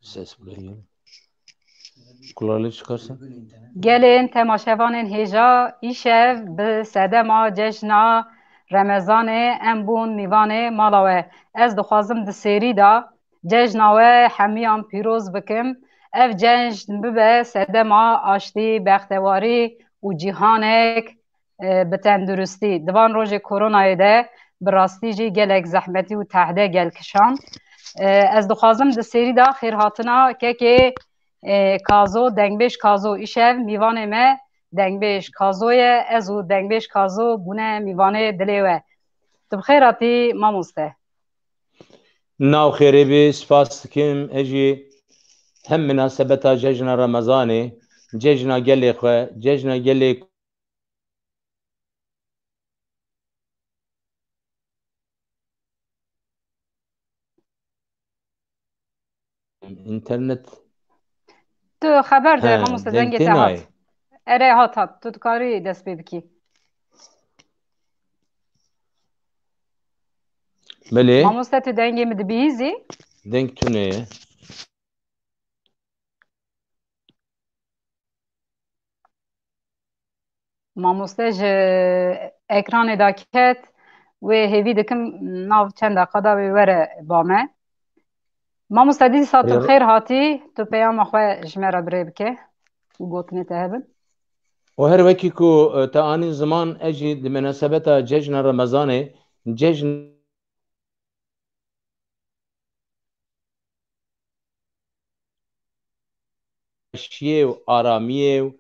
Ses buraya. Kulağıyla çıkarsın. Gelin temaşevanên hêja îşev bi sedema cejna Remezanê em bûn mîvanê mala we. Ez dixwazim di serî da cejna we hemiyan pîroz bikim. Ev cejn bibe sedema aştî, bextewarî û cîhanek bi tenduristî. Di van rojê koronayê de bi rastî jî gelek zehmetî û tehdê gelkişand. Ez dixwazim di serî da xêrhatina kekê kazo dengbêj kazo îşev mîvanê me dengbêj kazo ye ez û dengbêj kazo bûne mîvanê dilê we. Tu bi xêr hatî mamoste. Nav xêrê bê, spas dikim. Ez jî hem münasebeta cejna Remezanê, cejna gelê xwe, cejna gelê internet Tu xeber de mamoste dengê te hat. tênayê. Ere hat. Tu dikarî dest pê bikî. Belê Mamoste tu dengê min dibihîzî? deng tune ye. Mamoste ji ekranê da ket wê hêvî dikim nav çend deqada wê were bame. Mamoste dîsa tu bi xêr hatî, tu peyama xwe ji me re birê bike û gotinê te hebin. û her wekî ku te anî ziman ez jî di münasebeta cejna Remezanê cejn şiyê û aramiyê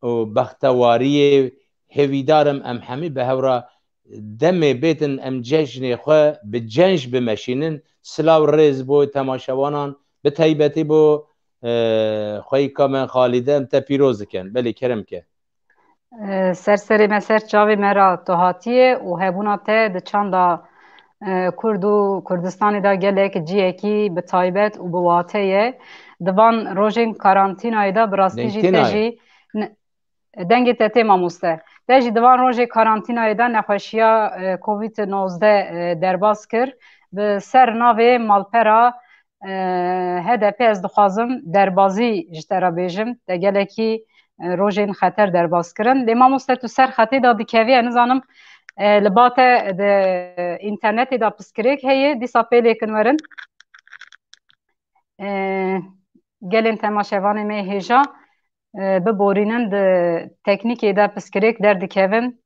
û bextewariyê hêvîdarim em hemî bi hewra demê bêtin em cejnê xwe bi cenj bimeşînin. Silav rêz bo temaşevanan bi taybetî bo xweyîka me Xalîde em te pîroz dikin. Belê kerem ke. Serserê me ser çavê me ra tu hatiye û hebûna te di çanda Kurd û Kurdistanê da gelek ciyekî bi taybet û bi watê ye. Di van rojên karantînayê da bi rastî jî te jî dengê te tê mamoste. Te jî di van rojê karantînayê da nexweşiya COVID-19 derbas kir. Bi ser navê malpera HDP ez dixwazim derbazî ji te re bêjim. Te gelekî rojên xeter derbas kirin. Lê mamoste tu ser xetê da dikevî nizanim li ba te di înternetê da piskirêk heye dîsa pê lêkin werin. Gelên temaşevanê me hêja biborînin di teknîkê de piskirêk derdikevin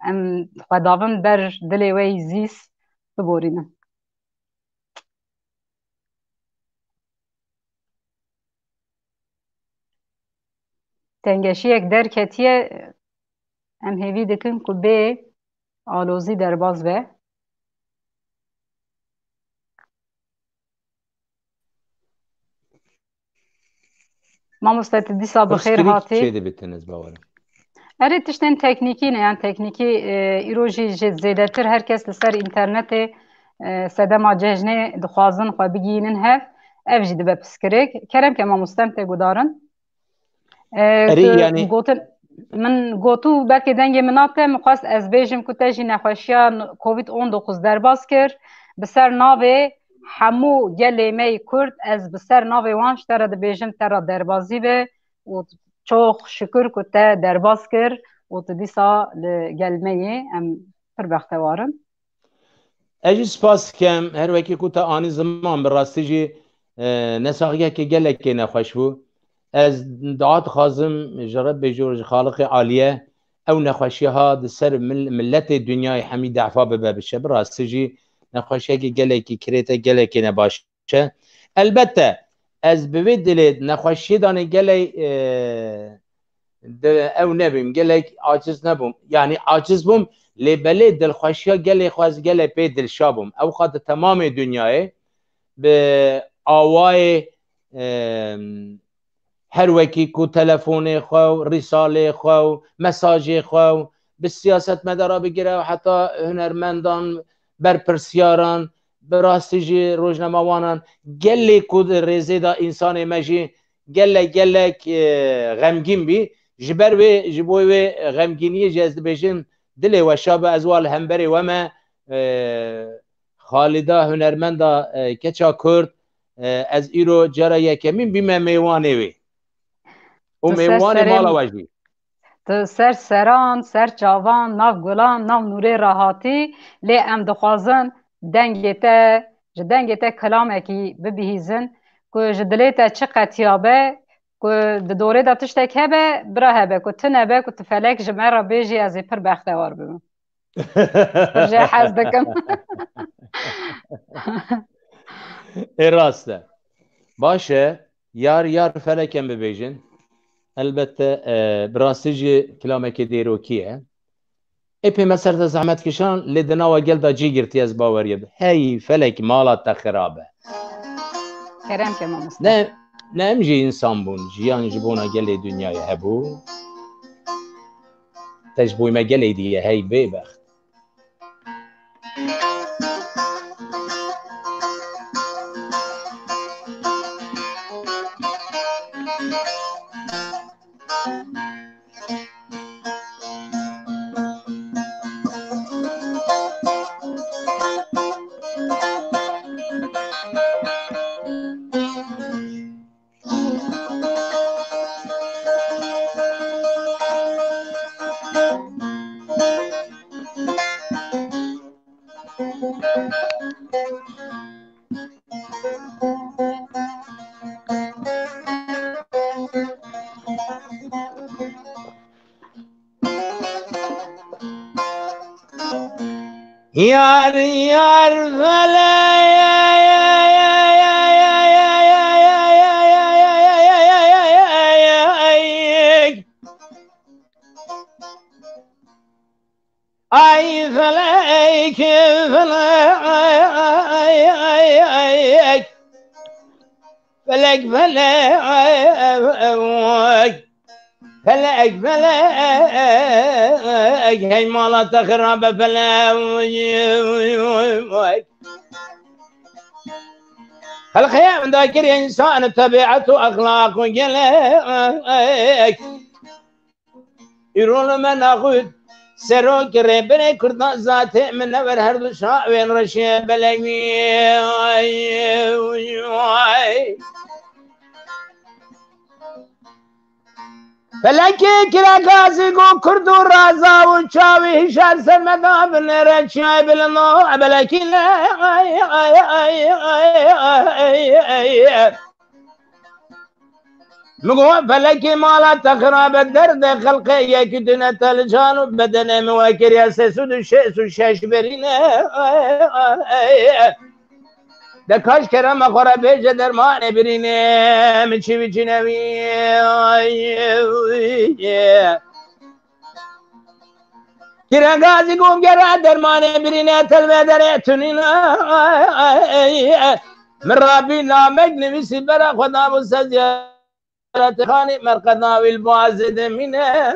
em xwedavin ber dilê we yî zîs biborînin. Tengeşiyek derketiye em hêvî dikin ku bê alozî derbas be. Mamoste tu dîsa bi xêr hatî. Çê dibitiniz bawerim. Erê tiştên teknîkî ne yan teknîkî îro jî ji zêdetir herkes li ser înternetê sedema cejnê dixwazin xwe bigînin hev. Ev jî dibe piskirêk. Keremke mamostem tê gudarin. Gotin min gotû belkê dengê min hate min xwest ez bêjim ku te jî nexweşiya COVID-19 derbas kir bi ser navê hemû gelê me yê Kurd ez bi ser navê wan ji te re dibêjim te re derbasî be û çok şükür ku te derbas kir û tu dîsa li gel me yê em pir bextewarin. Ez jî spas dikim her wekî ku te anî ziman bi rastî jî nesaxiyekê gelekê nexweş bû. Ez dua dixwazim ji Rebbê ji Xaliqê Aliye ew nexweşiha di ser milletê dunyayê hemî defa bibe bişe. Bi rastî jî nexweşiyekê gelekî kirête gelekê ne baş e. Elbette ez bi vê dilê nexweşiyê danê gelê ew nebim gelek aciz nebûm. Yani aciz bûm lê belê dilxweşiya gelê xwe ez gelê pê dilşa bûm. Ew xwe di temamê dunyayê bi awayê her wekî ku telefonê xwe û rîsalê xwe û mesajê xwe û bi siyasetmedara bigire û heta hunermendan berpirsyaran bi rastî jî rojname wanan gelê ku di rêzê da însanê me jî gelek xemgîn bî ji ber wê ji bo wê xemgîniyê jî ez dibêjim dilê weşa be ez wa li hemberê we me Xalîda hunermenda keça Kurd از ایرو جرا یکمین بیمه میوانه وی و میوانه مالا وجی تو سر سران سر چاوان ناف گلان ناف نوره راحتی لی ام دخوازن دنگته کلام اکی ببیهیزن که جدلیت چه قطیابه که دوره دا تشتک هبه برا هبه که تنه به که تفلک جمعه را بیجی از پر بختوار ببین جه حز دکم راسته باشه یار فلکم ببیجن البته براستیجی کلامه دیروکیه اپی مسرت زحمت کشان لدنا و گل دا جی گرتی از باوریه هی فلک مالات خرابه کرم که ما مستقیم نه امجی انسان بون جیان جبونا گل دنیای هبو تجبوی ما گل دیگه هی ببخت یار ای فلک هی مالات خراب فلك الخيام ذاكر انسان طبيعته واخلاق وقلق يرون من اخذ سروك ربنا كرد ذاته من نور هرد شاء وين رشي بلغي فلکی کرا گازی گو کردو رازا و چاوی هشار سرمدا بنره چای بلنو بلکی مگو فلکی مالا تخراب درد خلقه یکی دنت الجانو بدن مواکر یا سسود شش برینه ده کاش کرم اخوره بیجه درمان برینه من چی بچی نوی کرنگازی گم گره درمان برینه تلوه دره تونینه من رابی نامک نویسی برا خدا مسزیارت خانی مرقداوی البازد منه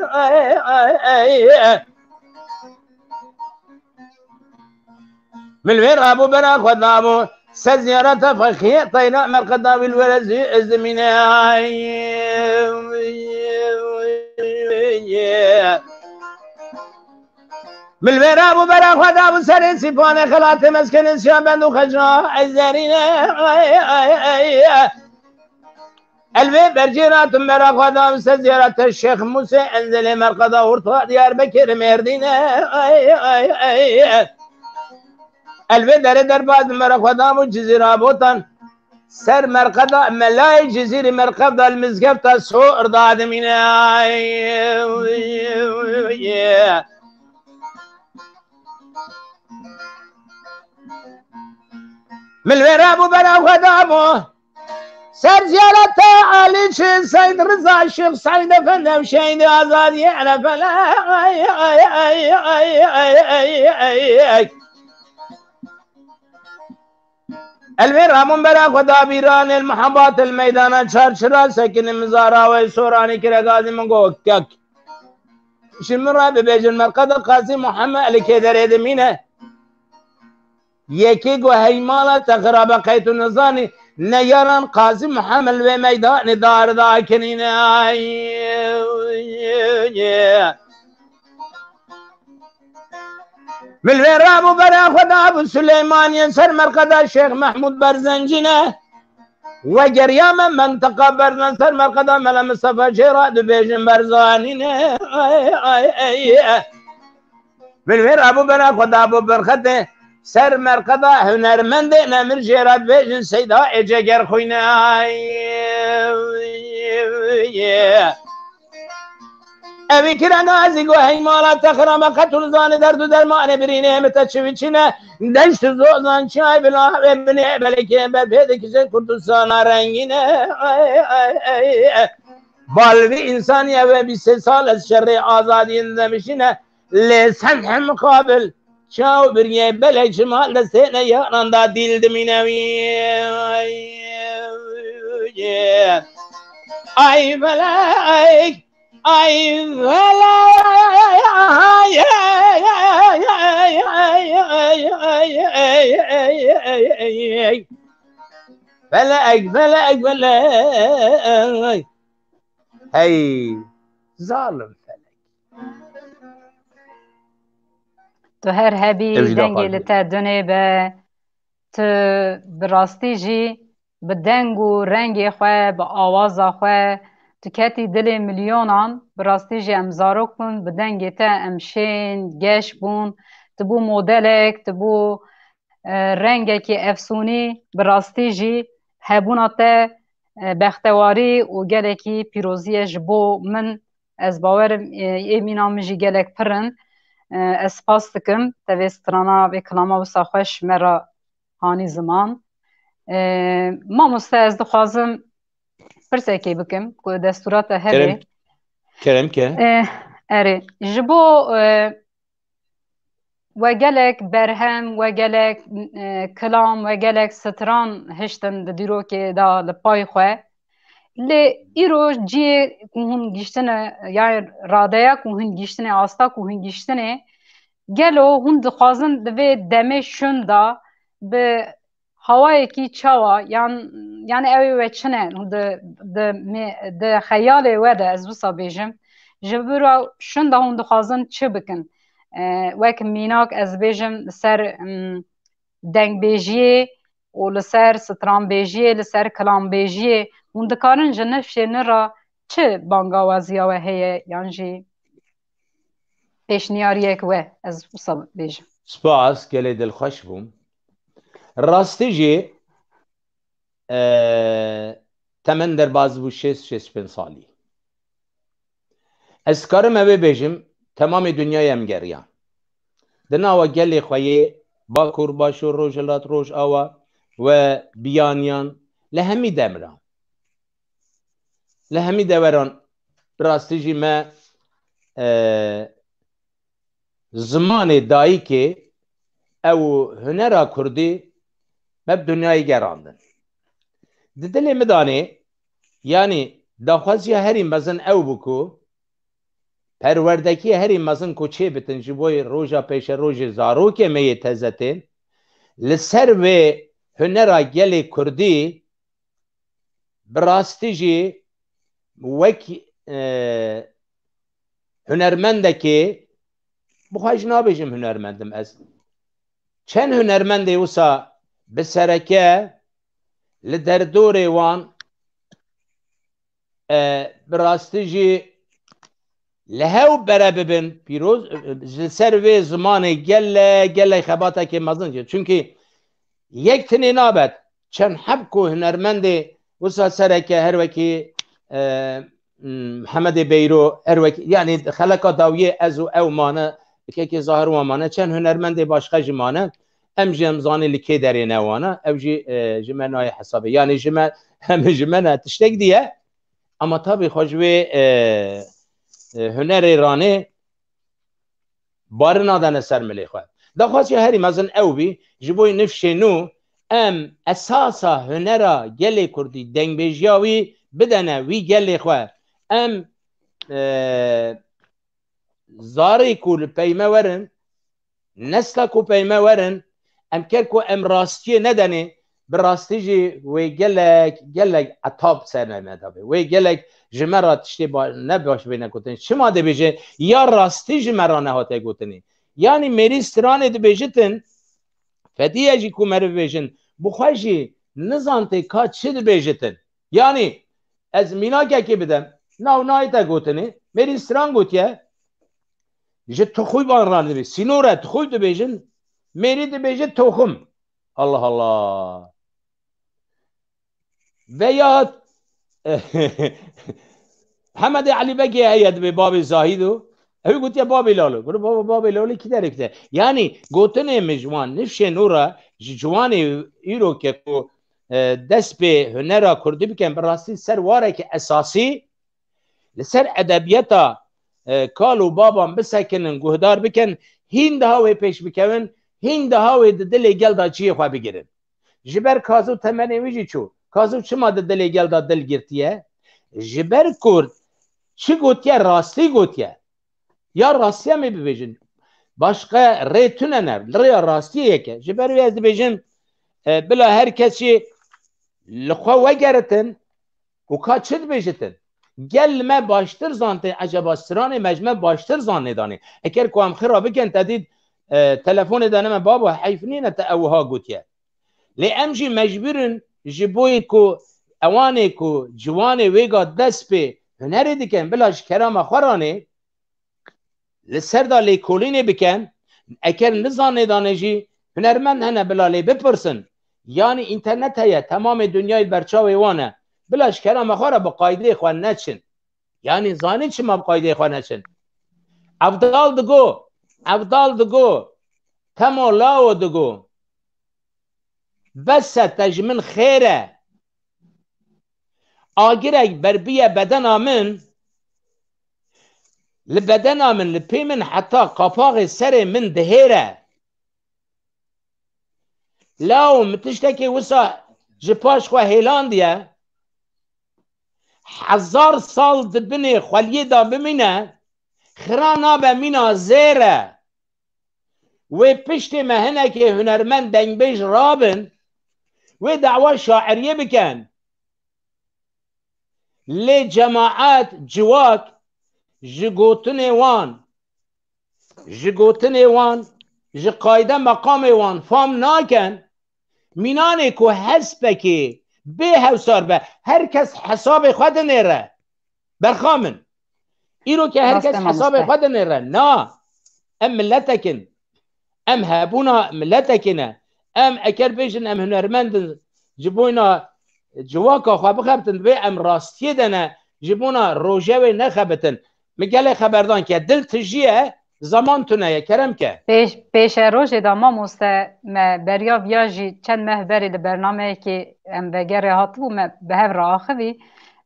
ملوين ابو بنا خدامو سزيارة فخية طينا مرقداوي الولد الزمينة ملوين ابو بنا خدامو سرين سيفون خلات مسكن شابندو خجنا الزرين البي برجيرات مرا خدام سزيارة الشيخ موسى انزل مرقدا ورطا ديار بكر مردين الوی در باز مرا خدام و جزیره بوتن سر مرقدا ملای جزیره مرقدا المزگف تا سور دادمینه ملوی رابو برا خدامو سر زیارت علی چه سید رضا شیخ سید فندم شهید آزادی على فلا الوی رامون برا خدا بیران المحبات الميدان چرچرا سکن مزارا و سورانی کرگازی منگو کک شمرا ببیجن مرقد قاسم محمد علی که درید مینه یکی گو هیمالا تقراب قیت نزانی نیاران قاسم محمد و میدان دار داکنین ملوی رابو برا خدا ابو سلیمانی سر مرقدا شیخ محمود برزنجینه وجريام منطقة برنسر مرقدا ملا مصطفى جيرا دبيجن برزانينه بالفير أبو بنا قد أبو برخته سر مرقدا هنرمند نمر جيرا دبيجن سيدا إجاجر خوينه أبي كرا نازق وهي مالا تخرم قتل زان درد درمان برينه متشويشينه دشت زوزان شاي بلا ابني بلكي ببيدك زي كردستان رنگينه بالوي إنسانية ve bir sesalet şerri azadiyin demişine lesenhe mukabil çav bir ye belek şimalde sene yanında dildim inevi ay belek ay felek felek felek hey zalim felek تو هر هبی دنگی لتا دنه به تو براستی جی به دنگ و رنگ خواه به آواز خواه تو کتی دل میلیونان براستی جی امزارو کن به دنگ تا امشین گش بون تو بو مدلک تو بو رنگ که افسونی براستی جی هبونا تا بختواری و گلکی پیروزیش بو من از باورم ایمینام جی گلک پرن اسپاس دکم توی سترانا و کلاما و ساخوش مرا هانی زمان ما مستعز دخوازم پرسکی بکم که دستورات هبه کرم که اره جبو و گلک برهم و گلک کلام و گلک ستران هشتن دیرو که دا لپای خواه لی ایرو جی کوهن گیشتنه یعنی رادیا کوهن گیشتنه آستا کوهن گیشتنه گلو هون دخوازن دوی دمه شن دا به هوای کی چاوا یعنی اوی و چنه ده خیال وده از بسا بیجم جبرا شن دا هون دخوازن چه بکن وک میناک از بیجم سر دنگ بیجیه و لسر ستران بیجیه لسر کلام بیجیه هون دکارن جنف شنه را چه بانگاوازیا و هیه یعنی پیشنیاریه که از بسا بیجم سپاس گلی دلخوش بوم راستی جی تمن در باز بو 6 سالی از کارم اوه بیجم تمام دنیای امگریان دناوا گلی خویه باکور باشو روژلات روژ آوا و بیانیان لهمی دمران لهمی دوران راستی جی ما زمان دایی که او هنر کردی مب دنیای گراندن دلی مدانه یعنی داخوازی هری مزن او بکو پروردکی هری مزن کو چه بتن جبوی روژا پیش روژ زارو که می تزتن لسر و هنر گلی کردی براستی جی وک هنرمنده که بخواهش نابیجم هنرمندم از چند هنرمنده وسا بسرکه لدردور وان براستی جی لهو براببن پیروز سر و زمان گل خباته که مزن جد چونکه یک تنی نابد چند حبکو هنرمنده وسا سرکه هر وکی محمد بیرو هر وکی یعنی خلقا داویه ازو او مانه که ظاهر و مانه چند هنرمند باشقه جمانه ام جمزانی لکی داری نوانه او جمنای حسابه یعنی همه جمنه تشتک دیه اما طبی خوشوی هنر ایرانی بار نادن سر ملی خواه دا خواستی هری مزن او بی جبوی نفشنو ام اساسا هنرا گلی کردی دنگ بیجیاوی بدنه وی گلی خواه ام زاری کو پیمه ورن نسلا کو پیمه ورن ام کر کو ام راستی ندنه براستی جی وی گلک عطاب سر نمیدابه وی گلک جمرات تشتی با نباش بینه کتنی شما ده بیجه یا راستی جمرا نهاته گوتنی یعنی میری سترانه ده بیجتن فدیه جی کو مره بیجن بخواهی نزانتی که چی دبیجتن یعنی از مینا که بدم ناو نایتا گوتنی میری استران گوتیه جه تخوی بان رانده بی سینوره تخوی دبیجن میری دبیجه تخم الله الله و یا حمد علی بگی هید به باب زاهیدو اوی گوت یا باب لالو برو بابا باب لالو کی داره کده یعنی گوتنه مجوان نفشه نورا جوان ایرو که دست به هنرا کردی بکن براستی سر واره که اساسی لسر ادبیتا کالو بابام بسکنن گهدار بکن هین ده هاوی پیش بکن هین ده هاوی دل گل دا چیه خواه بگیرن جبر کازو تمنی ویجی چو کازو چما دل گل دا دل گرتیه جبر کرد چی گوتیه راستی گوتیه یا راستی هم ببیجن başka reytünener raya rastiye ki jiberu yazdı bejin bila her kesi lukha ve geretin u kaçır bejitin gelme baştır zante acaba sırane mecme baştır zannedani eker ku am khira biken tedid telefon edaneme baba hayfnine te evha gutiye li emji mecburun jiboy ku awani ku ciwane vega despe hüneri diken bila kerama kharane لسردا لیکولینه بکن اگر نزانه دانجی هنرمند هنه بلالی بپرسن یعنی اینترنت هیا تمام دنیای برچاوی وانه بلاش کرام خواه با قایده خواه نچن یعنی زانی چی ما با قایده خواه نچن افضال دگو تمو لاو دگو بس تجمن خیره آگرک بربیه بدن آمن لبدنا من لبي من حتى قفاغ سر من دهيرة لو متشتكي وسا جباش خوا هيلانديا 1000 سال دبني خوليه دا بمينه خرانا بمينه زيره و پشت مهنه که هنرمند دنگبیج رابن و دعوه شاعریه بکن لی جماعات جواک جگوتن وان جه قایده مقام وان فام ناکن مینانه که حسبه که به هوسار به هر کس حساب خود نیره برخامن ایرو که هر کس حساب خود نیره نا ام ملتکن ام هبونا ملتکنه ام اکر بیشن ام هنرمند جبوینا جواکا خواه بخبتن به ام راستیه دنه جبونا روژه نخبتن میگله خبردان که دل تجیه زمان تونه کرم که پیش روژه دا ما موسته بریا بیاجی چند مهبری ده برنامه که ام بگره هاتبو به هف را آخوی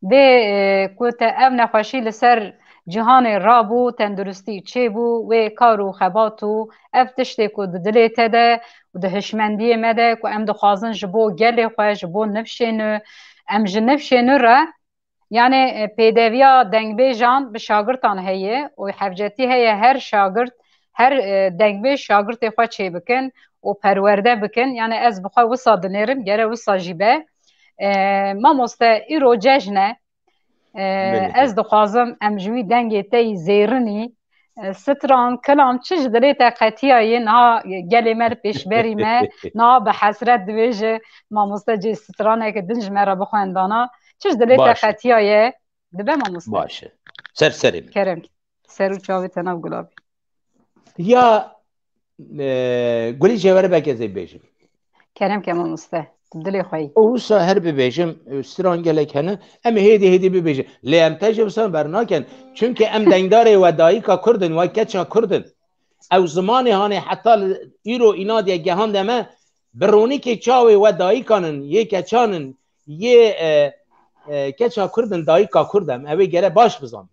ده کوت ام نخوشی لسر جهان رابو تندرستی چه بو و کارو خباتو افتشته که ده دلیته ده و ده هشمندی مده که ام ده خوازن جبو گله خواه جبو نفشینو ام جنفشینو را yani peydeviya dengbêjan bi şagirtan heye û hevcetî heye her şagird her dengbêj şagirtê xwe çêbikin û perwerde bikin yani ez bi xwe wisa dinêrim gere wisa jî be mamoste îro cejn e ez dixwazim em ji wî dengê te yî zêrinî stran kilam çi ji dilê te qetiyayê niha gelê me li pêşberî me niha bi hesret dibêje mamoste cê straneke din ji me re bixwendana چیز دلیت خطیه دبه ما مست باشه سرسری کرم سرو چاوی تناب گلابی یا گلی جواره بکزی بیشم کرم که ما مسته دلی خویی اوسا هر بیشم استران گلک هنه ام هیدی بیشم لیم تجربه برناکن چون که ام دنگدار و دایکا کردن و کچا کردن او زمانی هانه حتی ایرو اینا دیگه گهان دمه برونی که چاوی و دایکانن یه کچانن یه کچا کردن دایکا کردم اوی گره باش بزن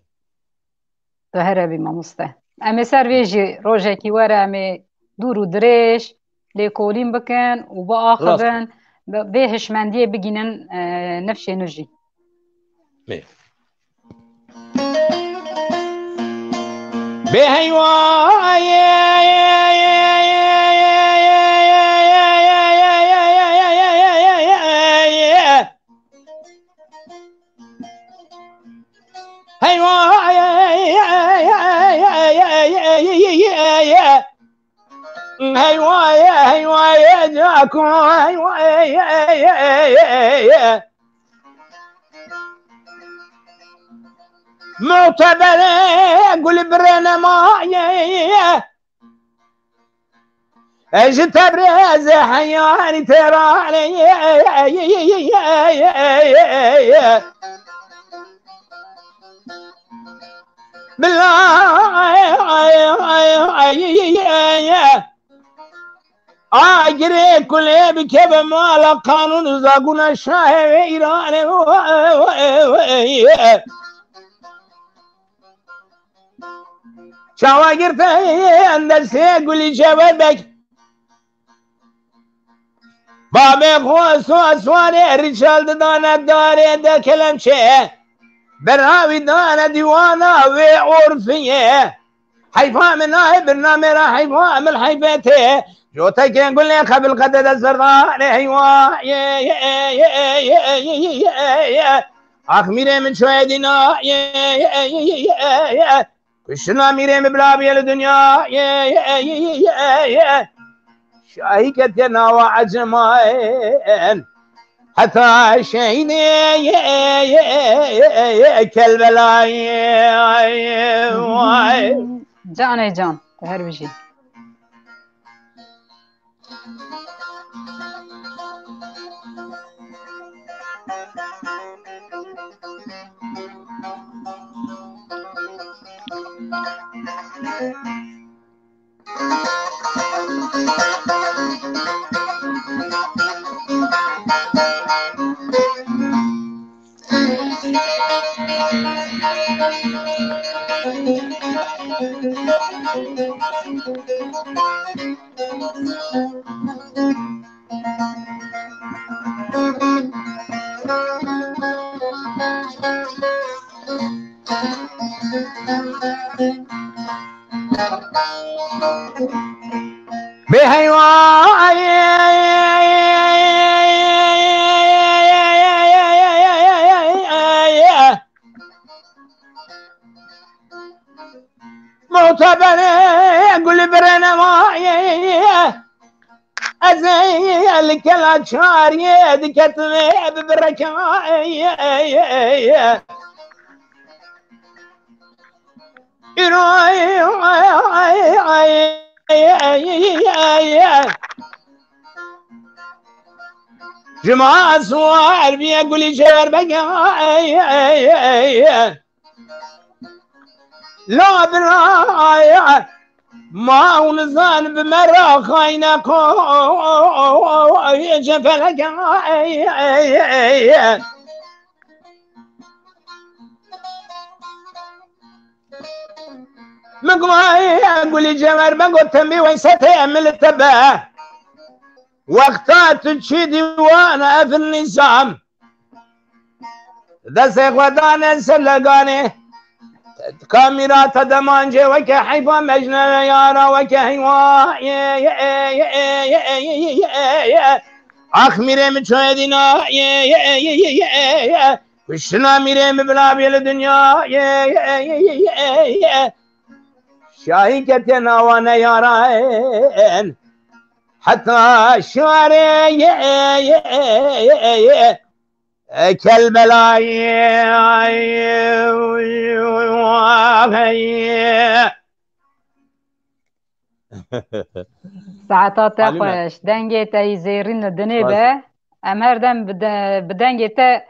تو هره بی ماموسته امی سر ویجی روژه کی وره امی دور و درش لیکولین بکن و با آخبن به هشمندیه بگینن نفش نجی به هیوای هيوايا هيوايا جاكم هيوايا معتبر قول برنا ما ايش تبرز حياني تراني بالله اجري كل بكب مال قانون زاغونا الشاهي ايران شواگرت اندسه گلی شبابک بابه خواست و اسوانه ریچالد دانه داره ده کلمچه براوی دانه دیوانا و عرفیه حیفا مناه برنامه را حیفا من حیفته جوتا که نقول لي قبل قدد الزرقاء ايوه اخ میره من شويه دينا كشنا میره بلا بيا الدنيا شاهي كتنا وعجمان حتى شيني كالبلاي جان جان هر بشي معتبر قول برنا ما ازي الكلا شاري دكتني ببركاي جماعة سوار بيقول لي شهر بقى لا برايا ما ونزان بمرا خاينك جفلك مقواي قولي جمر بقول تنبي وين ستعمل التباه وقتات تشيدي وانا في النظام دس ودانا سلقاني كاميرا تدمانجي وكا حيفا مجنة يارا وكا هيوا اخ ميري متشاهدنا وشنا ميري مبلا بيا الدنيا شاهي كتنا وانا يارين حتى شاري كالبلاي ساعتات خوش دنگی تا زیرین دنی به امردم بدنگی تا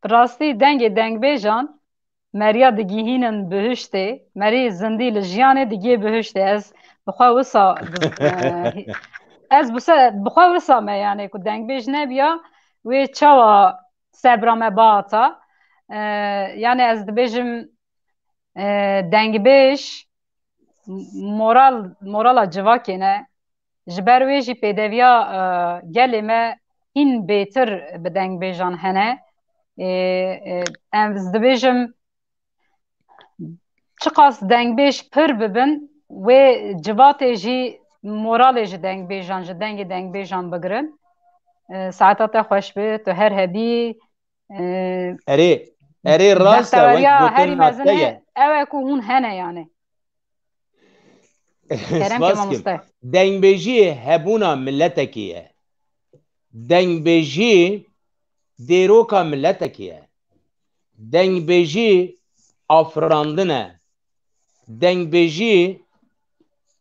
راستی دنگ بیجان مریا دگیهینن بهشته مری زندی لجیانه دگی بهشته از بخوا وسا از بخوا وسا ما یعنی که دنگ بیج نبیا و چوا سبرام باتا یعنی از دبیجم دنگ بیج مورال جواکینه جبرویجی پیدویا گلی ما این بیتر بدنگ بیجان هنه از دبیجم چقاس دنگ بیش پر ببن و جواتی جی مورالی جی دنگ بیجان جی دنگ بیجان بگرن ساعتات خوش به تو هر هبی اری راسته هری مزنه اوه که هون هنه یعنی kerem ke mamoste dengbêjiyê hebûna milletekî ye. Dengbêjî dêroka milletekî ye. Dengbêjî afirandin e. Dengbêjî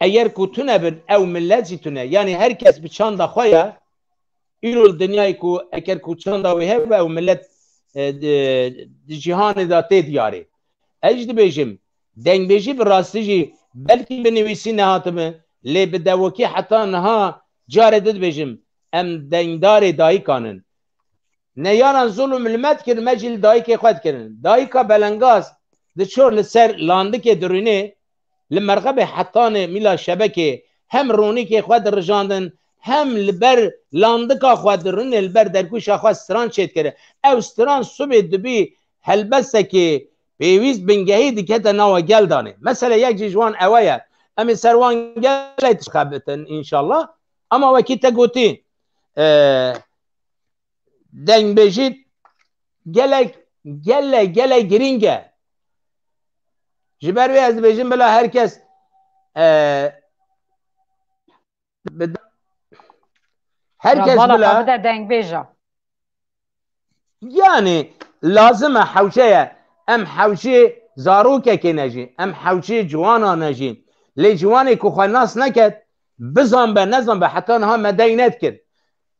eğer ku tune bin ew millet jî tune. Yani herkes bi çanda xwe ye îro dinyayê ku eger ku çanda wê hebe ew millet di cîhanê da tê diyarê. Ez jî dibêjim dengbêjî bi rastî jî belkî bi nivîsî nehatime lê bi dewokî heta niha carê dibêjim em dengdarê dayîkanin. Neyaran zulm milmet kirin me jî li dayîkê xwe dikirin. Dayîka belengaz diçor li ser landikê dirûnê li merxebê hetanê mîla şebekê hem ronîkê xwe dirijandin hem li ber landika xwe dirûnê li ber derkûşa xwe stran çêdikire. Ew stran subê dibî helbesekê pêwîst bingehî dikete nava geldanê. Mesela yek jî ji wan ew ye em ê ser wan gelê tixebitin înşallah ama wekî te gotî dengbêjî gelek giring e. Ji ber wê ez dibêjim bila herkes herkes bila dengbêja yani lazim e hewşeye em hewşê zarokekê nejî em hewşê ciwana nejî lê ciwanê ku xwe nas neket bizan be nezan be heta niha me deng nedikir.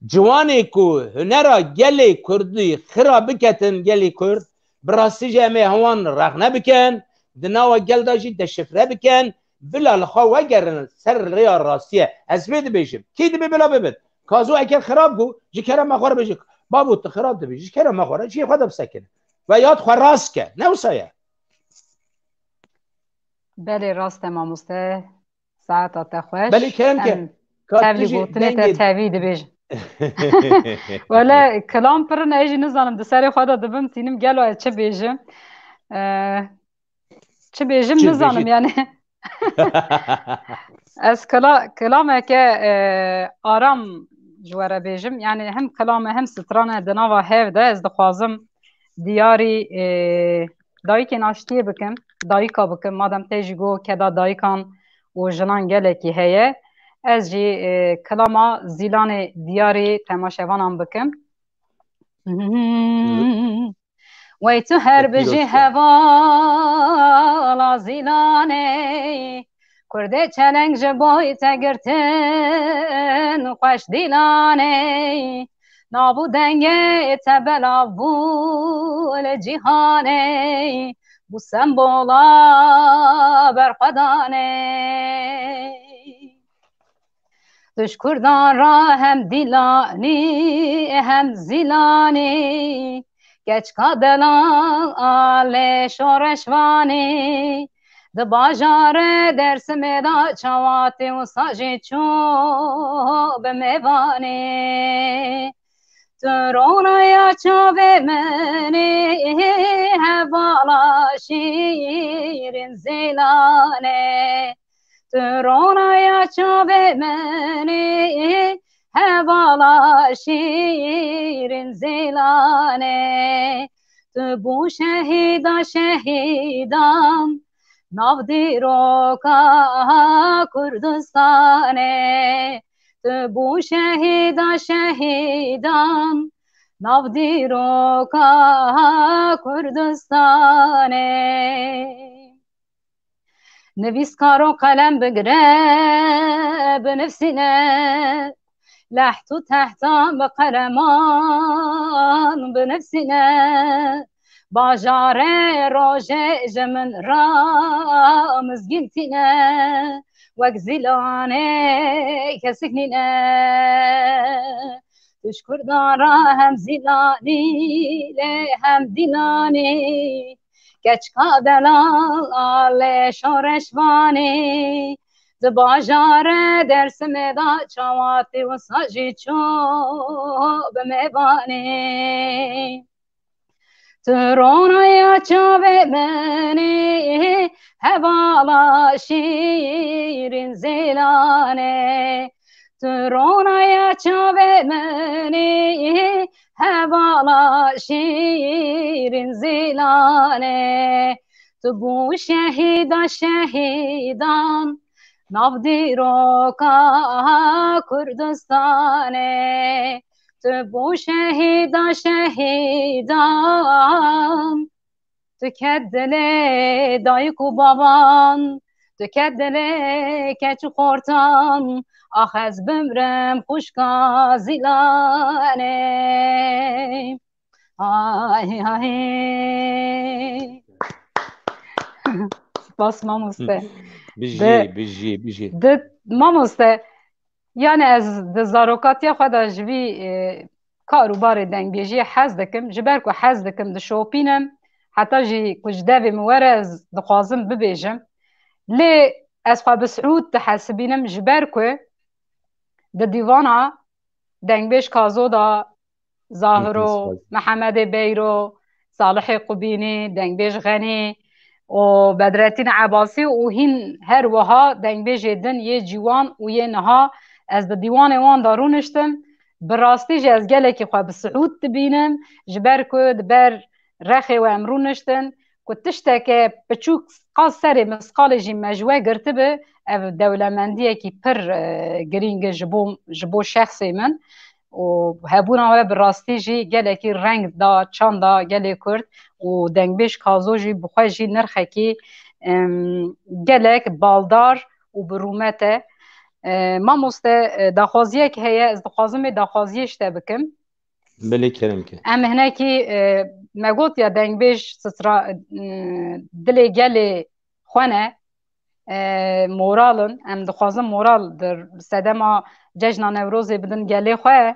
Ciwanê ku hunera gelê Kurdî xira biketin gelê Kurd bi rastî jî em ê hewan rexne bikin di nava gel da jî deşifre bikin bila li xwe vegerin ser rêya rastiye. Ez vê dibêjim kî dibe bila bibin kazû eker xirab bû ji kerema xwe re bêjik babû tu xirab dibî ji kerema xwe re ciyê xwe de bisekirin ve yad xwe rast ke ne wisa ye. Belê rast e mamoste saeta te xweş Belê kerem ke tevlî gotinê te tevî dibêjin. Wele kilam pirin ez jî nizanim di serê xwe de dibim tînim gelo ez çi bêjim çi bêjim nizanim yani ez kilameke aram ji we re bêjim yani hem kilame hem stran e di nava hev de ez dixwazim diyarî dayîkên aştiyê bikim dayîka bikim madem te jî got keda dayîkan û jinan gelekî heye ez jî kilama zîlanê diyarê temaşevanan bikim. Wey tu her bijî hevala zîlanê Kurdê çeleng ji boî te girtin xweş dîlanê Navû dengê te belav bû li cîhanê bû sembola berxwedanê Tuş Kurdan ra hem dîlanî hem zîlanî Geç kadelan lê şoreşvanî Di bajarê Dêrsimê da çawatê wisa jî çû bi mêvanê Tu ronaya çavê minê hevala şîrin zîlanê Tu ronaya çavê minê hevala şîrin zîlanê Tu bû şehîda şehîdan nav dîroka Kurdistanê Tu bû şehîda şehîdan nav dîroka Kurdistanê Nivîskaro qelem bigire binivîsîne lehtu tehtan bi qeleman binivîsîne Bajarê rojê ji min ra mizgîntîne wek zîlanê kesik nîne Tuş Kurdan ra hem zîlanî lê hem dîlanî Geç kadelan lê şoreşvanî Di bajarê Dêrsimê da çawatê wisa jî çû bi mêvanê Tu ronaya çavê minê hevala şîrin zîlanê Tu ronaya çavê minê hevala şîrin zîlanê Tu bû şehîda şehîdan نافدیروکا کردستانه تو بو شهیدا شهیدان تو کدله دایک و بابان تو کدله کچ خورتان آخز بمرم خوشکا زیلانه آی آی سپاس ماموسته بجی ماموسته یعنی از دزاروکاتی خدا جوی کاروبار دنگ بیجی حز دکم جبر کو حز دکم دشوپینم حتی جی کجدوی مورز دخوازم ببیجم لی از خواب سعود تحسبینم جبر کو د دیوانا دنگ بیش کازو دا ظاهرو محمد بیرو صالح قبینی دنگ بیش غنی و بدرتین عباسی و هین هر وها دنگ بیش دن یه جوان و یه نها از د دیوان وان دارونشتم براستی جه از گله که خواه بسعود تبینم جبر که دبر رخی و امرونشتن که تشته که بچوک قاس سری مسقال جی مجوه گرته به او دولمندیه که پر گرینگ جبو شخصی من و هبونا و براستی جی گله که رنگ دا چان دا گله کرد و دنگ بیش کازو جی بخواه جی نرخه که گله که بالدار و برومته ماموسته داخوازیه که هیه از دخوازم داخوازیه شته بکم بله کرم که ام هنه که مگوت یا دنگ بیش سترا دلی گلی خونه مورالن ام دخوازم مورال در سدما ججنا نوروزی بدن گلی خواه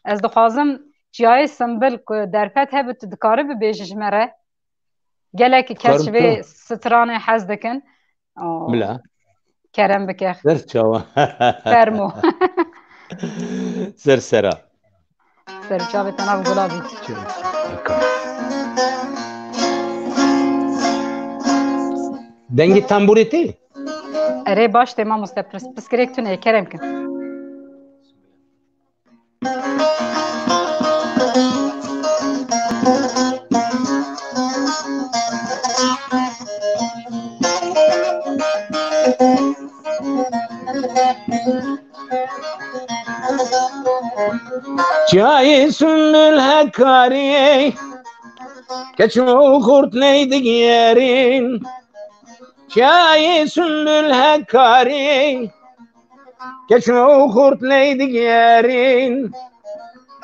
از دخوازم جای سنبل که در پت هبت دکاره ببیجش مره گلی که کچوی سترانه حز دکن بله کرم بکخ در چاوا فرمو سر سرا سر چاوی تناب گلابی دنگی تنبوری تی؟ اره باش تی ما پسکریک تونه کرم کن Çayı sümbül Hakkari Keço kurt neydi yerin Çayı sümbül Hakkari Keço kurt neydi yerin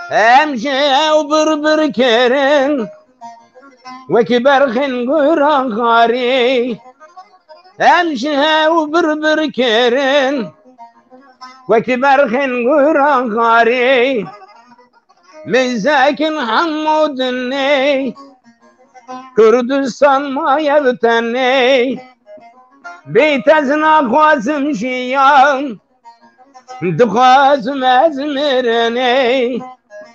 Hemşe bir kerin Ve kiberhin guyran gari Hemşe bir kerin Ve kiberhin guyran gari Mezzakin Hammud'ni Kürdistan mayevtenni Beytezna khwazim şiyan Dukhazim ezmirni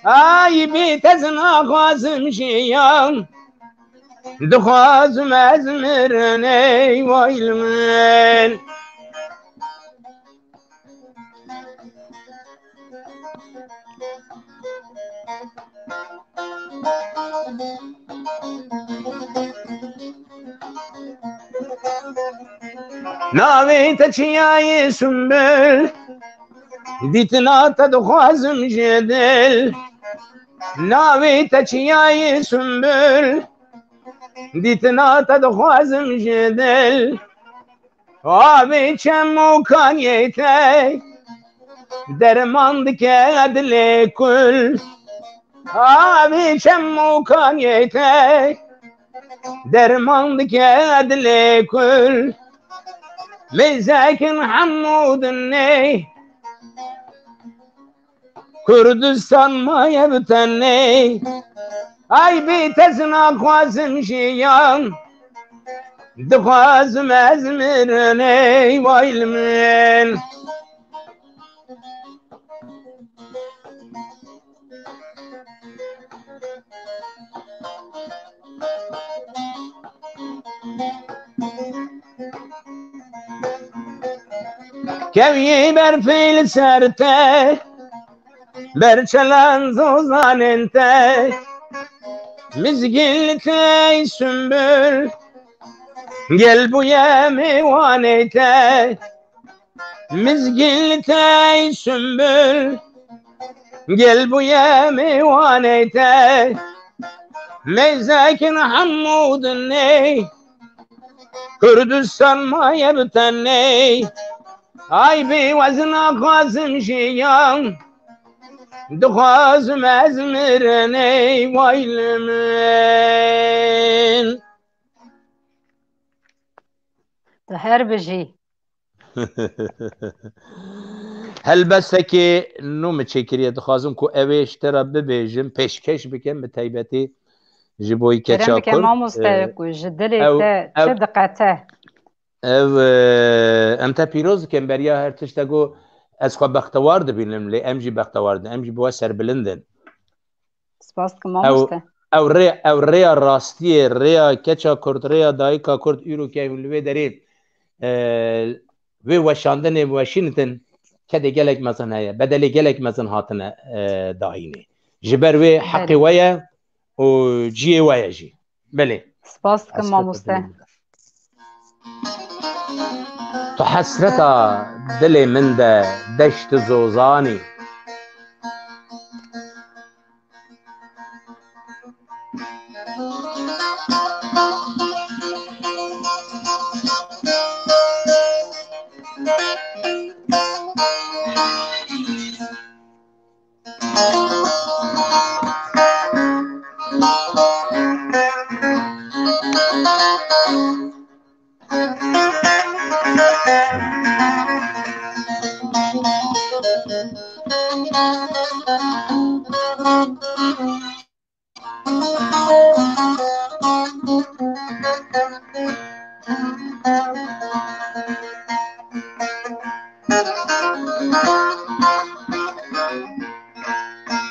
Ay beytezna khwazim şiyan Dukhazim ezmirni Vaylmen ناویت چیای سنبل دیتنا تدخوازم جدل ناویت چیای سنبل دیتنا تدخوازم جدل آبی چمو کانیته درماند که عدل کل آبی چمو کانیته درماند که عدل کل Mezzakin Hammud'ni Kürdistan mayevtenni Ay bitezna khwazim şiyan Dukhazim ezmirni Vaylmen Kevyi berfil serte Berçelen zozanente Mizgil tey sümbül Gel bu yemi vanete Mizgil tey sümbül gel bu yemivaneyte Meyzekin Hammudun ney Kürdistan mayebten ney Ay bi vazna kazım şiyan Duhazım ezmir ney Vaylimin Her bejî Helbesteki nû çekiriye dixwazim ku ev ê ji te re bibêjim pêşkeş bikim bi taybetî ji bo kerem keça bike Kurd mamoste ku ji dilê ew te ew çi diqete ev em te pîroz dikim beriya her tişt got ez xwe bextewar dibînim lê em jî bextewar din em jî bi we serbilind in spas dikim ew mamoste ew rêya rastiyê rêya keça Kurd rêya dayîka Kurd îrokê li wê derê wê weşandinê weşînitin kedê gelek mezin heye bedelê gelek mezin hatine dayînê ji ber wê heqê we ye û ciyê we ye jî belê spas dikim mamoste tu hesreta dilê min de deşt zozanî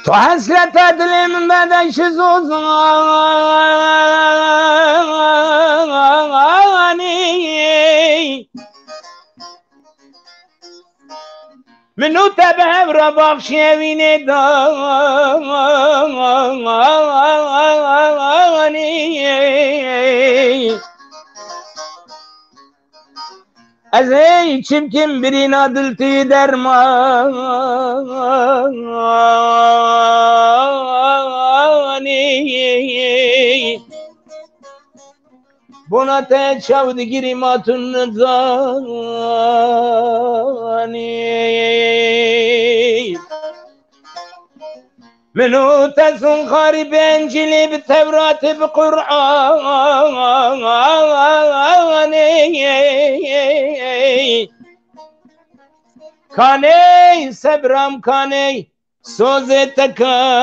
Tu hasreta dilê min de deşt zozanî min û te bi hev re baxşevînê danî ez ê çi bikim birîna diltî dermanî Buna te çav digirî matun nizanî min û te sunxarî bi Encîlê bi Tevratê bi Qur'anî kaney sebram kaney sozê te kanî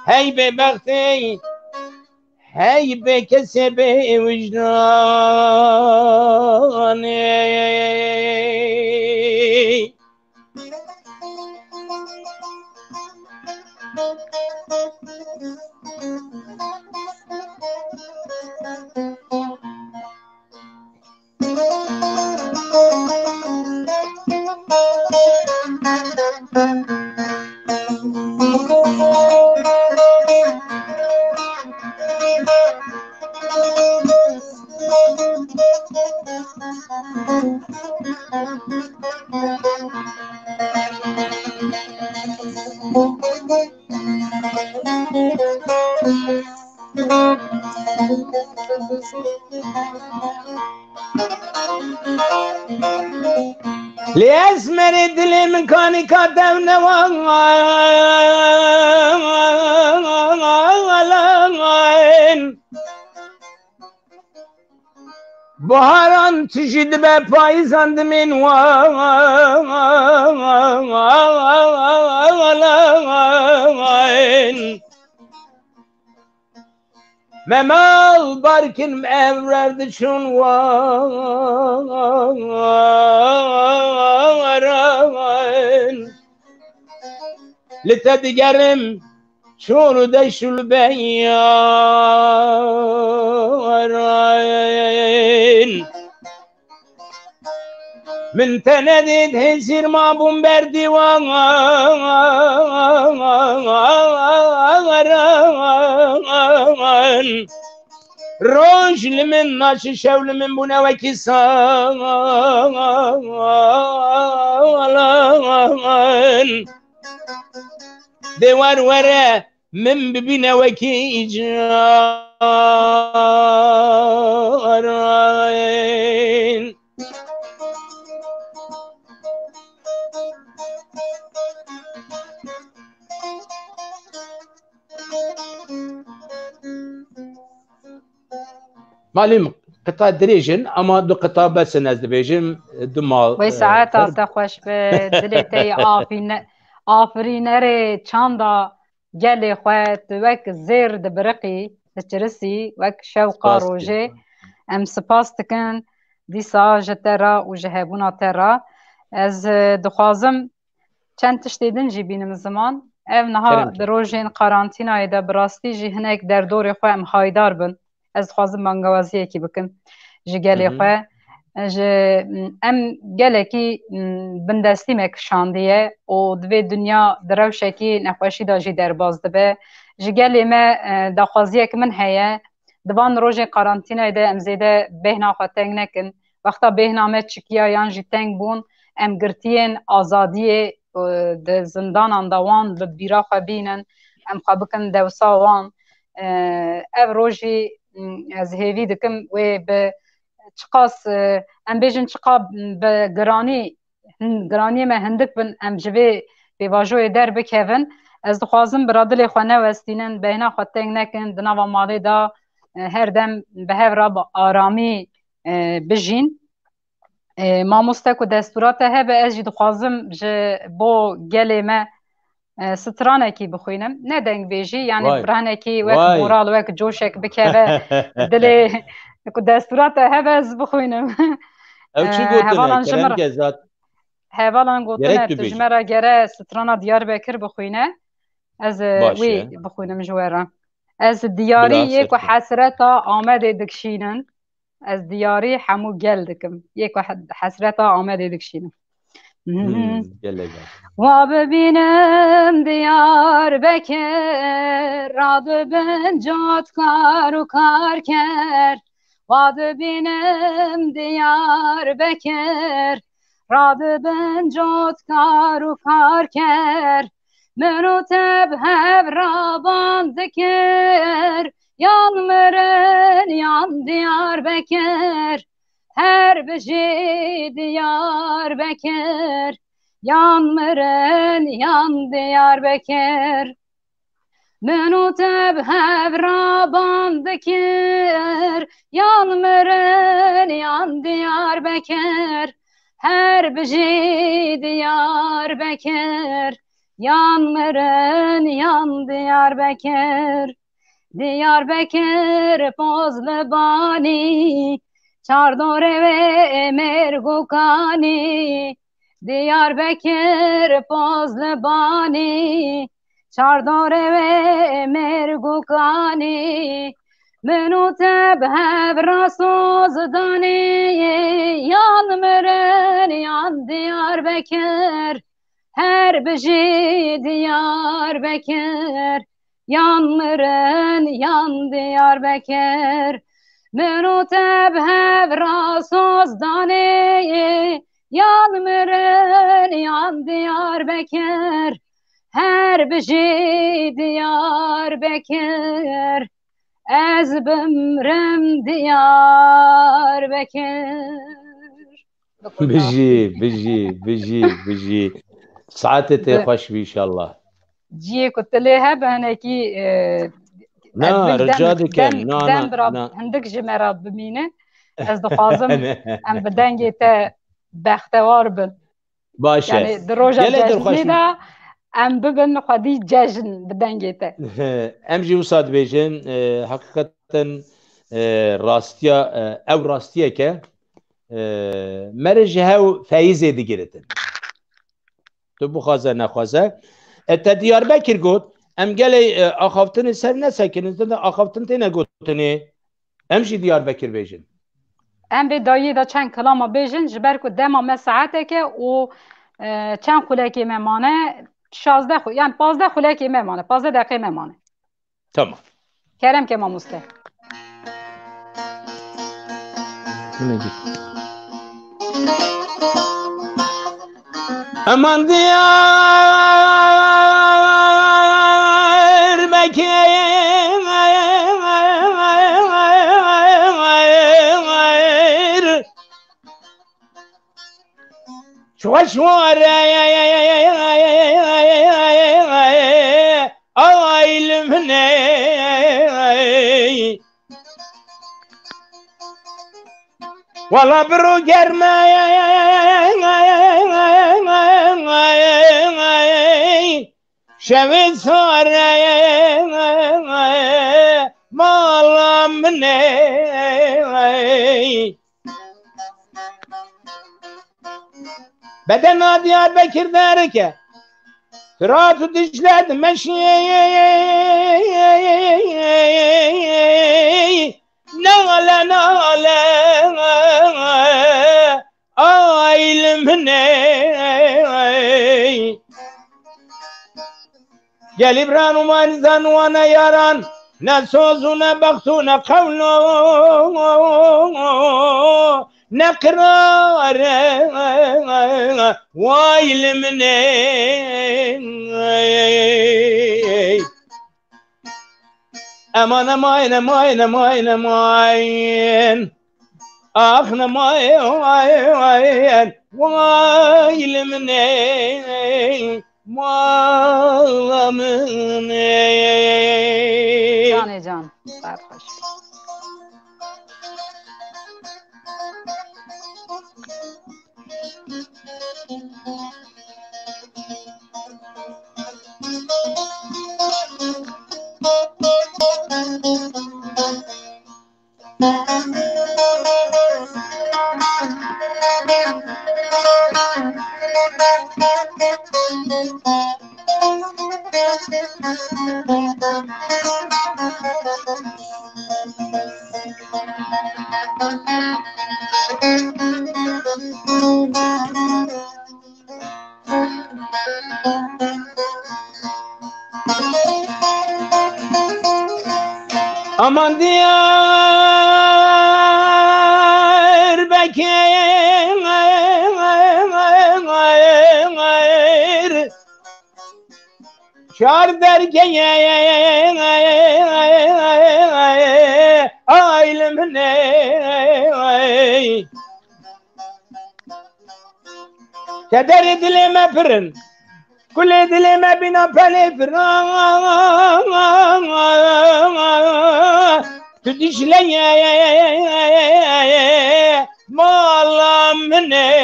hey bêbextê hey bê kesê bê vicdanî Li esmerê dilê min kanî ka dev nevalên Baharan tişî dibe payîzan dimên walên me mal barkin evrer diçûn waran li te digerim çûr û deş û beyaran min te nedît hêzîr mabûm berdîwan روج لمن ناشي شو لمن بنا وكسان دوار ورا من ببنا وكي جارين معلم قطع دريجن اما دو قطع بس ناس دبيجن دو مال وساعات تخوش بدلتي آفرینر چاندا گل خوات وک زیر دبرقی تچرسی وک شوقا روژه ام سپاس تکن دیسا جترا و جهبونا ترا از دخوازم چند تشتیدن جی بینم زمان او نها دروژین قرانتینای دا براستی جی هنک در دور خواه ام خایدار بن از خوازم منگوازیه کی بکن جی گلی خواه ام gelekî bindestî me kişandiye û divê dunya di rewşekî nexweşî da jî derbas dibe ji gelê me daxwaziyek min heye di van rojê qarantînayê de em zêde bêhna xwe teng nekin wexta bêhna me çikiya yan jî teng bûn em girtiyên azadiyê di zindanan da wan bi bîra xwe bînin em xwe bikin dewsa wan ev rojî ez hêvî dikim wê bi çiqas em bêjin çiqa bi giraniyê me hindik bin em ji vê pêvajoyê derbikevin ez dixwazim bi radilê xwe newestînin bêhna xwe teng nekin di nava malê da her dem bi hev re bi aramî bijîn mamoste ku destûra te hebe ez jî dixwazim ji bo gelê me stranekî bixwînim ne deng bêjî yani biranekî wek moral wek coşek bikeve dilê ku destûra te hebe ez bixwînim hevalan gotine tu ji me re gere strana Diyarbekir bixwîne ez wê bixwînim ji we re ez diyarî yê ku hesreta Amedê dikişînin ez diyarî hemû gel dikim yê ku hesreta Amedê dikişînin wa bibînim Diyarbekir radibin catkar û karker wa dibînim Diyarbekir radibin catkar û karker min û te bi hev raban dikir yan mirin yan Diyarbekir her bijî Diyarbekir yan mirin yan Diyarbekir min û te bi hev raban dikir yan mirin yan Diyarbekir her bijî Diyarbekir yan mirin yan Diyarbekir Diyarbekir pozlebanî çardore ve mergokani Diyarbekir pozlebanî çardore ve mergokani min û te bi hev rasozdanê yan mirin yan Diyarbekir her bijî Diyarbekir yan mirin yan Diyarbekir min û te bi hev rasozdanê yan mirin yan Diyarbekir her bijî Diyarbekir ez bimrim Diyarbekir bijî saetê tê xweş bî inşallah ciyê ku tilê hebe hinekî rica dikim hindik ji me re bimîne ez dixwazim em bi dengê te bextewar bin baş yani di roja cejnê de em bibin xwedî cejn bi dengê te em jî wisa dibêjin heqîqeten rastiya ew rastiyeke me re ji hew feyîzê digiritin tu bixwaze nexwaze te Diyarbekir got em gelê axaftinê ser nesekinin de axaftin têne gotinê em jî Diyarbekir bêjin em bê dayî da çend kilama bêjin ji ber ku dema me saeteke û çend xulekê me mane 16 yani 15 xulekê me mane 15 deqê me mane tamam kerem ke mamoste Aman diyar bekir şuaşvara ailim ne valla bro germe şevit sare malam ne beden Diyarbakır der ki Fırat'ı dişledi meşi nale nale ailim ne gel İbrahim umanizan vana yaran ne sözü ne baksu ne kavlu ne kırar vailim ne aman aman aman aman aman ah aman vailim ne malamın Canı can sarhoş. Aman diyar bekir şar derken ailim ne keder dilime pırın kule dilime bina peli pırın tüdişleye malam ne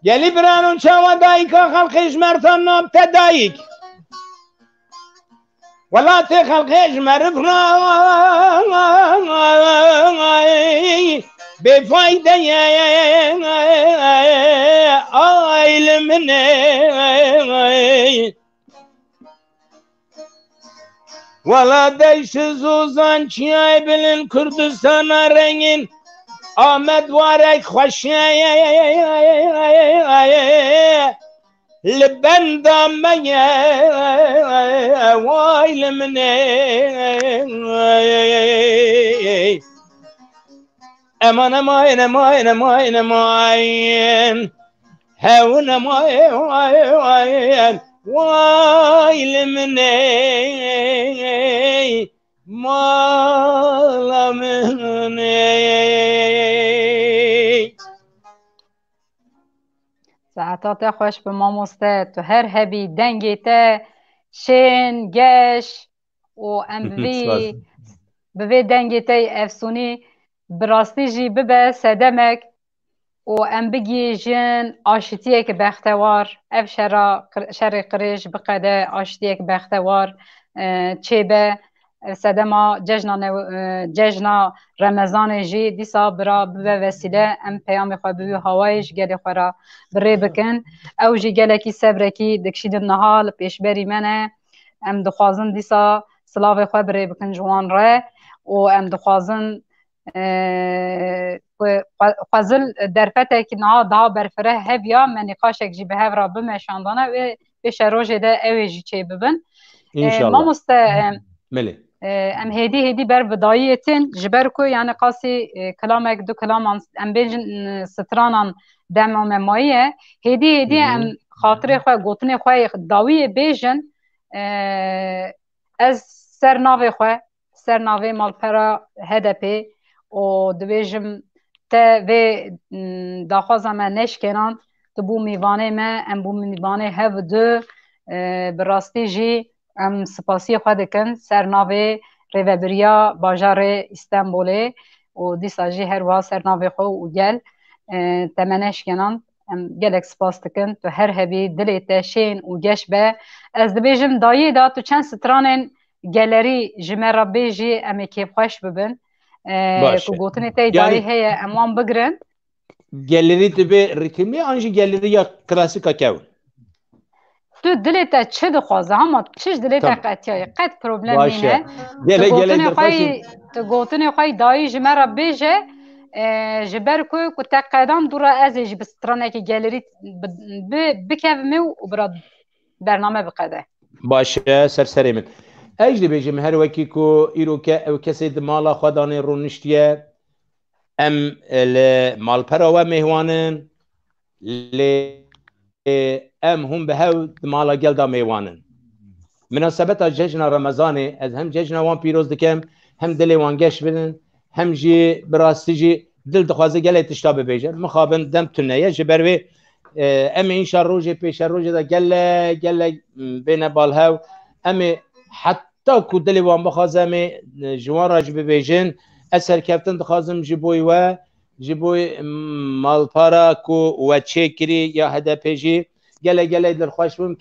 geli bir an uçava dayka halkı işmertan nabte dayik valla te halkı işmerifna befayde ailim ne valla değişiz uzan çiyay bilin Kürdistan'a rengin Ahmet varek hoşye لبن دمية وايل مني امان ماين ماين ماين ماين هون ماين وايل مني مال مني ساعتات خوش به ماموسته تو هر هبی دنگی ته شین گش و ام بوی دنگی ته افسونی براستی جی ببه سدمک و ام بگی جن آشتیه که بختوار اف شر قریش بقده آشتیه که بختوار چه به سدما ججنا رمضان جی دیسا برا به وسیله ام پیام خو به هوایش گلی خورا بری بکن او جی گلکی صبرکی دکشید نهال پیشبری منه ام دخوازن دیسا سلاو خو بری بکن جوان ره و ام دخوازن فضل درفته که نه دا برفره هبیا منیقاشک جی به هورا بمشاندانه و به شروج ده اوی جی چه ببن انشالله ما مست ملی ام هدی بر بدایتن جبر کو یعنی قاسی کلامک دو کلام ام بیجن سترانان دم ممایه هدی ام خاطر خو گوتنه خو داوی بیجن از سرناوی مالپرا هدپی و دبیجم ته و داخوازم نشکنان تو بو میوانه ما ام بو میوانه هف دو براستی جی ام سپاسی خو دکن سرناوی ریوبریا باجار استانبوله و دیسا جی هر وا سرناوی خو و گل تمنش کنان ام gelek spas dikin tu her hevî dilê te şên û geş be ez dibêjim dayê da tu çend stranên gelerî ji me re bêjî em ê kêfxweş bibin ku gotinê te dayê heye em wan bigirin gelerî dibe ritmî an jî geleriya klasîka kewin tu dilê te çi dixwaze hema çi ji dilê te qetiyaye qet problem nîne tu gotinê xwe dayî ji me re bêje ji ber ku te qedan dûra ez ê ji bi stranekî gelerî bikevimê û bira bername biqede baş e serserê min ez dibêjim her wekî ku îroke ew kesê di mala xwe danê rûniştiye em li malpera we mêhwanin lê em hûn bi hew di mala gel da mêwanin münasebeta cejna Remezanê ez hem cejna wan pîroz dikim hem dilê wan geş bidin hem jî bi rastî jî dil dixwaze gelê tişta bibêje mixabin dem tuneye ji ber wê em ê înşa rojê pêşa rojê de gelek bêne balhew em ê heta ku dilê wan bixwaze em ê ji wan re jî bibêjin ez serkeftin dixwazim ji bo we ji bo malpara ku we çêkirî ya hedefê jî gelek dilxweş bim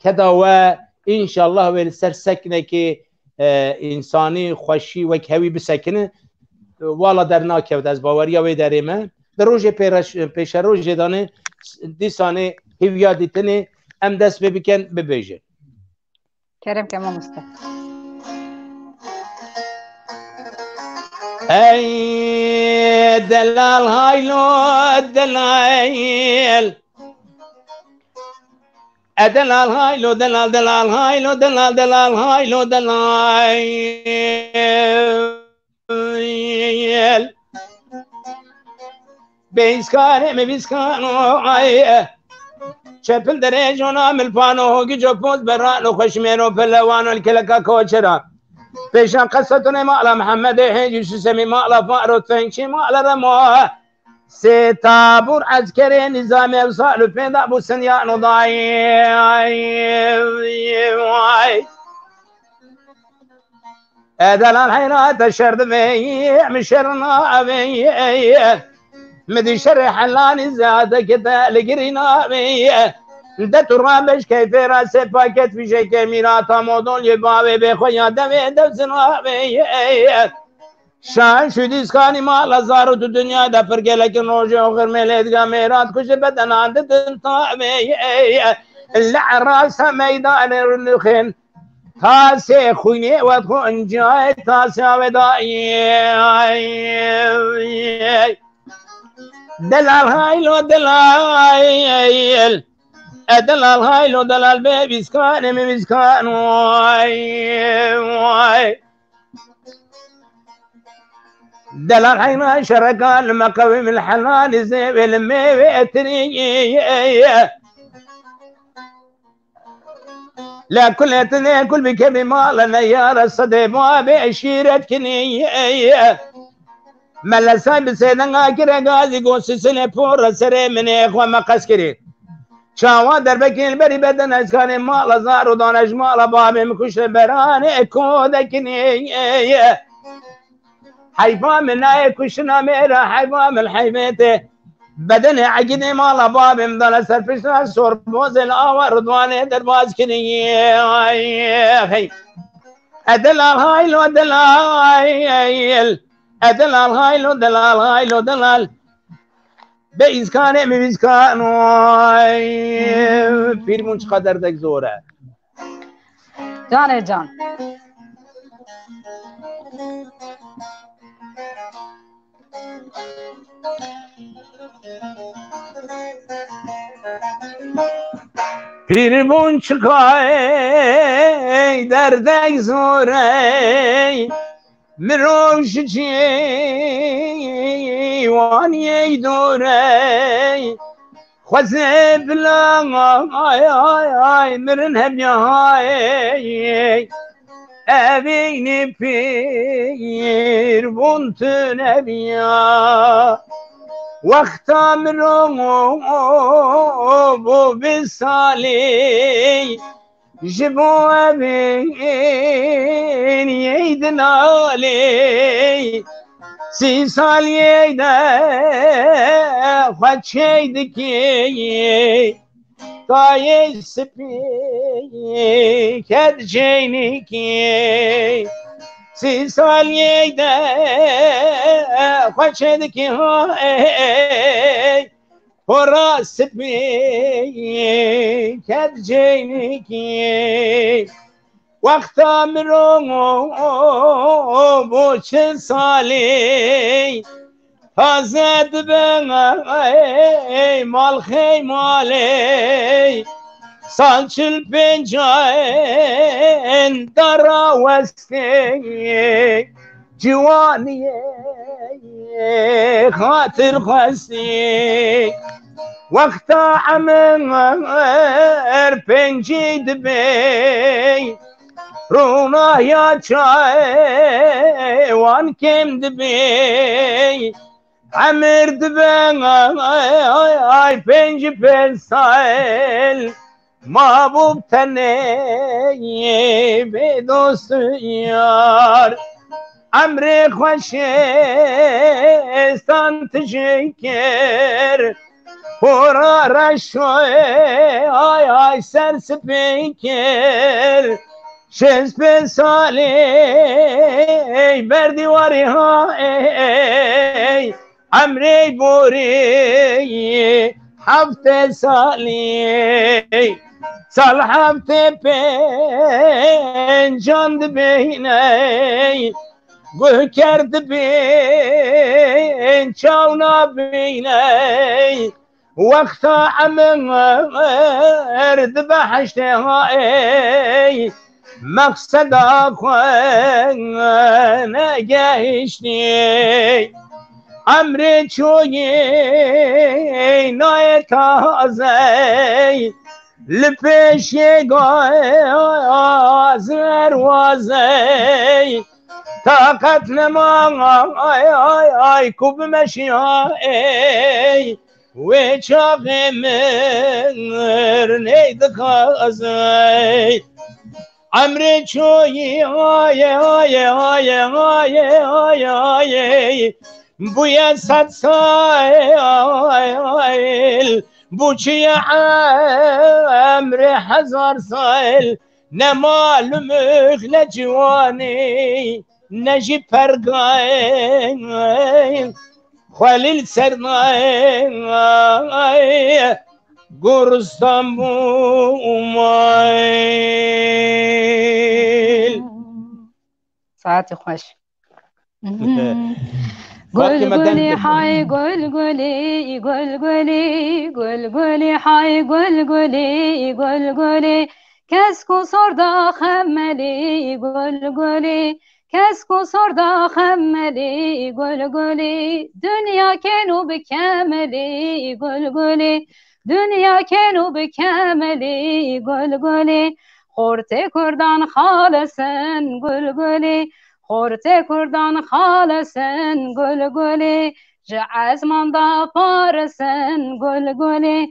keda we înşallah wê li ser sekinekê însanî xweşî wek hewî bisekinin wala dernakevd ez baweriya wê derê me di rojê pêşa rojê danê dîsanê hêviya dîtinê em dest pê bikin bibêjin kerem kema muste ey delal haylo delayl delal haylo delal haylo delal haylo delayl Beyskane mi biskano ay çepil dere jona milpano gijo poz berano khashmero pelawano kelaka kochera peşan qasatune mala Muhammed hejus semi mala faro tenchi mala ramo se tabur askere nizam evsal peda bu senyan oday edalal hayrat şerd ve mşerna ve مدي شر حلاني زاد كده لقرينا بيه ده ترابش كيف راسه باكت في شيء كميرات مودون يباوي بخويا دوي دوزنا بيه شان شو ديسكاني ما لازارو تو دنيا ده فرقه لكن روجه وغير ميلاد قاميرات كش بدن عند تنطابي العراس ميدان الرخين تاسي خويني وتكون جاي تاسي وداي دلال هايلو دلال دلال هايلو دلال بيسكان بيسكان واي دلال هاينا شركة المقاوم الحلال زي الميتري لا كل اثنين كل بكبي مالنا يا رصدي ما بشيرة كنية ملا سايب سيدنا كره غازي غوسسله پور سره منه خو مقسكري شاوا دربكين بري بدن اسكان مال زار ودانج مال باب مكش برانه كودكني حيفا من اي كشنا ميرا حيفا من حيفته بدن عقد مال باب مدن سرفش سور بوز الاور دوانه درباز كني ادل هاي لو ادل دلال هايلو دلال بإزكانه مبزكانو فیلمون چقدر دک زوره جان پیر بون چکای دردک زوره مروش جیوانی دوره خوزه بلان آی مرن همیای evini pir buntun eviya vaktam rongo bu bisali jibo evin yeydin ali si saliyeyde façeydi ki Gaye sipi kedceyni ki si saliyeyde façeydi ki hora sipi kedceyni ki vakta mirongo bu çin salih Hazret bana mal maley Salçıl pencaen dara vesti Civaniye hatır khasti Vakta amer pencid bey Runa ya çay wan kemd bey Amird ben ay penci pensel Mahbub tane be dost yar Amre khoşestan teşekkür Hora raşoy ay ser speker Şez pensali berdivari ha ey Amre bori hafte sali Sal hafte pencand beyne Gökerd ben çavna beyne Vakta amer dbaşte ha ey Maksada kwana geçti Amre çoğu nayet taze Lpeşe gazer vaze Takat leman ay kub meşya ey Ve çağımır neydi kazey Amre çoğu ay Bu ya satsayl Bu çiye amre hazar sayl Ne malum ne civani Ne ji pergay Halil sernay Gurstan bu umayl Saati hoş. Gülgülü hay gülgülü gülgülü gülgülü hay gülgülü gülgülü Kesku sorda xemmeli gülgülü Kesku sorda xemmeli gülgülü Dünya kenu bikemeli gülgülü Dünya kenu bikemeli gülgülü Horte kurdan halesen gülgülü Horte kurdan halesen gülgülü Azman da faresen gülgülü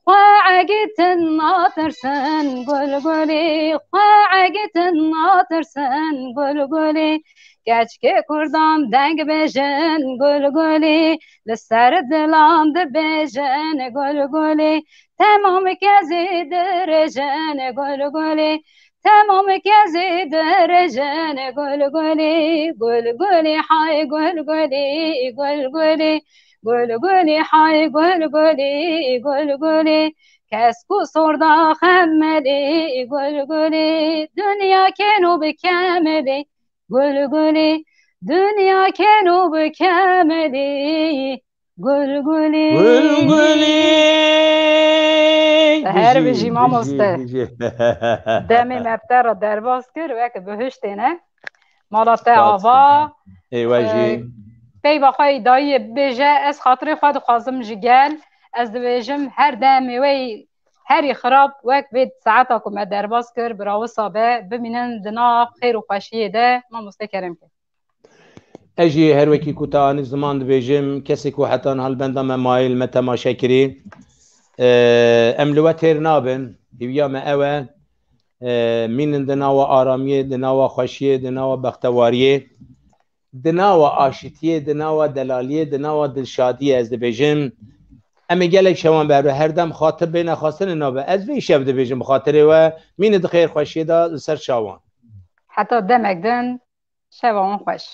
Qa'agitin natirsen gülgülü Qa'agitin natirsen gülgülü Geçke kurdan deng bejen gülgülü Lisser dilan de bejen gülgülü Tamam kezi derejen gülgülü Tamam kezi derejen gülgülü Gülgülü hay gülgülü gülgülü Gülgülü hay gülgülü gülgülü Kesku sorda xemmeli gülgülü Dünya kenu bikemeli gülgülü Dünya kenu bikemeli gülgülü Gülgülü هر بجی مامۆسته بژی دەمێ مەفتەر دەرباز کرد وەکە بەهشتێنە ماڵاتە سپاس ئاوا ایواجی پێی بەخوای داییە بێژە ئەس خاطری خوا دخوازم ji gel ez dibêjim her demê wê herî xirab wek vê saeta ku me derbas kir bi rawisa be bimînin di nav xêr û xweşiyê de mamoste kerem kir اجی هر وکی کو تا آنی زمان دبیجم کسی کو حتی هالبندا ما مایل ما تماشا کری ام لوا تیر نابن هیویا ما اوه مین دناوا آرامیه دناوا خوشیه دناوا بختواریه دناوا آشتیه دناوا دلالیه دناوا دلشادیه از دبیجم اما گلک شوان بر هر دم خاطر بین خواستن نابه از وی شب دبیجم خاطره و مین دخیر خوشیه دا سر شوان حتی demek din şeva wan xweş